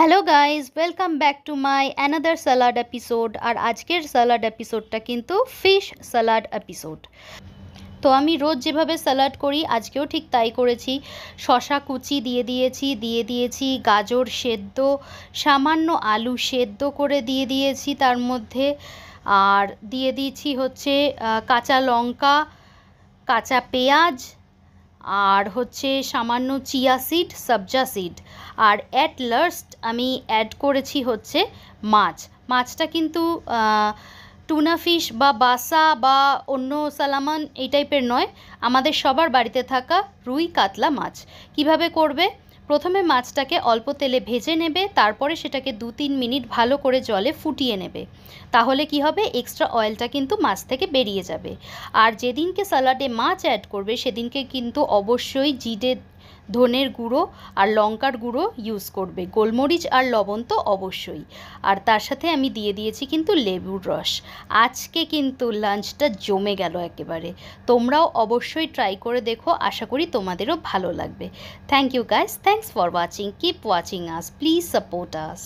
Hello guys, welcome back to my another salad episode. আর আজকের salad এপিসোডটা কিন্তু fish salad episode. তো আমি রোজ যেভাবে স্যালাড করি আজকেও ঠিক তাই করেছি। শসা কুচি দিয়ে দিয়েছি গাজর সেদ্ধ, সামান্য আলু সেদ্ধ করে দিয়ে দিয়েছি তার মধ্যে। আর দিয়ে দিয়েছি হচ্ছে কাঁচা লঙ্কা, কাঁচা পেঁয়াজ, আর হচ্ছে সামান্য চিয়া সিড, সবজা সিড। আর অ্যাট লাস্ট আমি অ্যাড করেছি হচ্ছে মাছটা কিন্তু টুনা ফিশ বা বাসা বা অন্য সালামান এই টাইপের নয়, আমাদের সবার বাড়িতে থাকা রুই কাতলা মাছ। কিভাবে করবে? প্রথমে মাছটাকে অল্প তেলে ভেজে নেবে, তারপরে সেটাকে 2-3 মিনিট ভালো করে জলে ফুটিয়ে নেবে। তাহলে কি হবে, এক্সট্রা অয়েলটা কিন্তু মাছ থেকে বেরিয়ে যাবে। আর যেদিনকে স্যালাডে মাছ অ্যাড করবে সেদিনকে কিন্তু অবশ্যই জিরে, ধনের গুঁড়ো আর লঙ্কার গুঁড়ো ইউজ করবে, গোলমরিচ আর লবণ তো অবশ্যই। আর তার সাথে আমি দিয়ে দিয়েছি কিন্তু লেবুর রস। আজকে কিন্তু লাঞ্চটা জমে গেল একেবারে। তোমরাও অবশ্যই ট্রাই করে দেখো, আশা করি তোমাদেরও ভালো লাগবে। Thank you guys, thanks for watching, keep watching us, please support us.